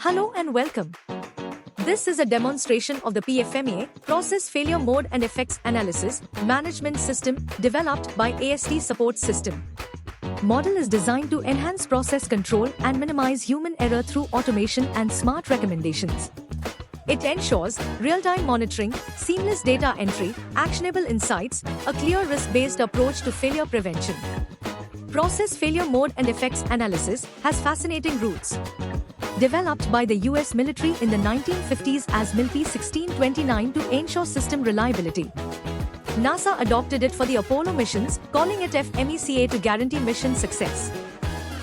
Hello and welcome. This is a demonstration of the PFMEA Process Failure Mode and Effects Analysis Management System developed by AST Support System. Model is designed to enhance process control and minimize human error through automation and smart recommendations. It ensures real-time monitoring, seamless data entry, actionable insights, a clear risk-based approach to failure prevention. Process Failure Mode and Effects Analysis has fascinating roots. Developed by the US military in the 1950s as MILP 1629 to ensure system reliability. NASA adopted it for the Apollo missions, calling it FMECA to guarantee mission success.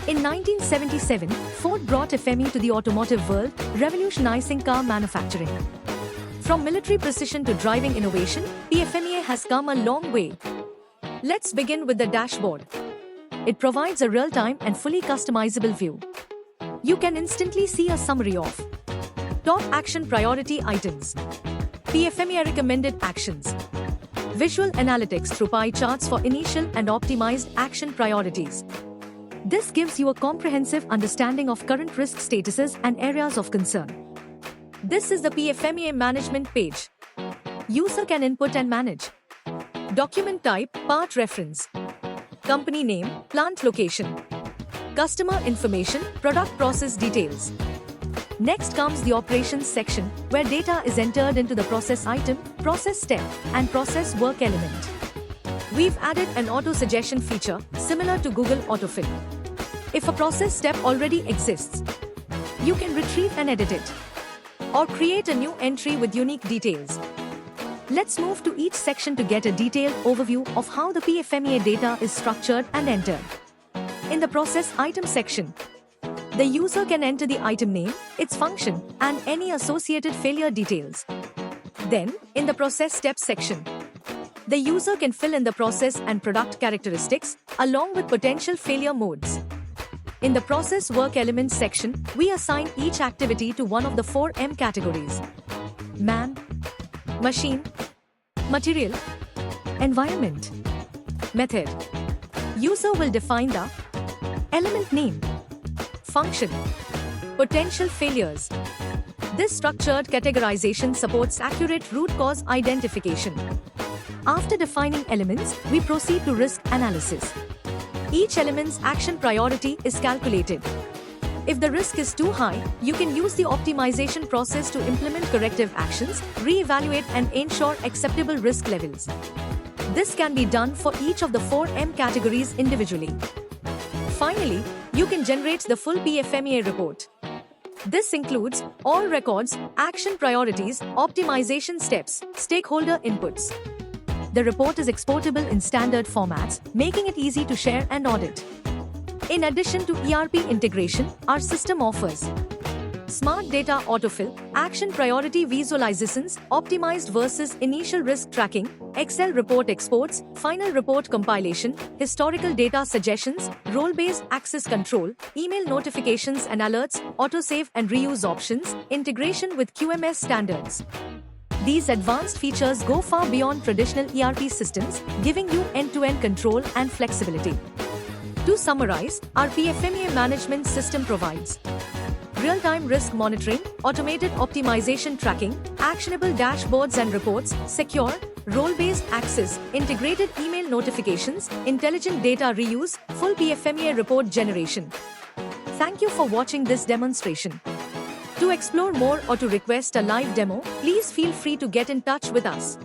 In 1977, Ford brought FME to the automotive world, revolutionizing car manufacturing. From military precision to driving innovation, PFMEA has come a long way. Let's begin with the dashboard. It provides a real-time and fully customizable view. You can instantly see a summary of top action priority items, PFMEA recommended actions, visual analytics through pie charts for initial and optimized action priorities. This gives you a comprehensive understanding of current risk statuses and areas of concern. This is the PFMEA management page. User can input and manage. Document type, part reference. Company name, plant location. Customer information, product process details. Next comes the operations section, where data is entered into the process item, process step, and process work element. We've added an auto-suggestion feature, similar to Google Autofill. If a process step already exists, you can retrieve and edit it, or create a new entry with unique details. Let's move to each section to get a detailed overview of how the PFMEA data is structured and entered. In the process item section, the user can enter the item name, its function, and any associated failure details. Then, in the process steps section, the user can fill in the process and product characteristics, along with potential failure modes. In the process work elements section, we assign each activity to one of the 4 M categories: man, machine, material, environment, method. User will define the element name, function, potential failures. This structured categorization supports accurate root cause identification. After defining elements, we proceed to risk analysis. Each element's action priority is calculated. If the risk is too high, you can use the optimization process to implement corrective actions, re-evaluate and ensure acceptable risk levels. This can be done for each of the 4 M categories individually. Finally, you can generate the full PFMEA report. This includes all records, action priorities, optimization steps, stakeholder inputs. The report is exportable in standard formats, making it easy to share and audit. In addition to ERP integration, our system offers Smart Data Autofill, Action Priority Visualizations, Optimized versus Initial Risk Tracking, Excel Report Exports, Final Report Compilation, Historical Data Suggestions, Role-Based Access Control, Email Notifications and Alerts, Autosave and Reuse Options, Integration with QMS Standards. These advanced features go far beyond traditional ERP systems, giving you end-to-end control and flexibility. To summarize, our PFMEA management system provides real-time risk monitoring, automated optimization tracking, actionable dashboards and reports, secure, role-based access, integrated email notifications, intelligent data reuse, full PFMEA report generation. Thank you for watching this demonstration. To explore more or to request a live demo, please feel free to get in touch with us.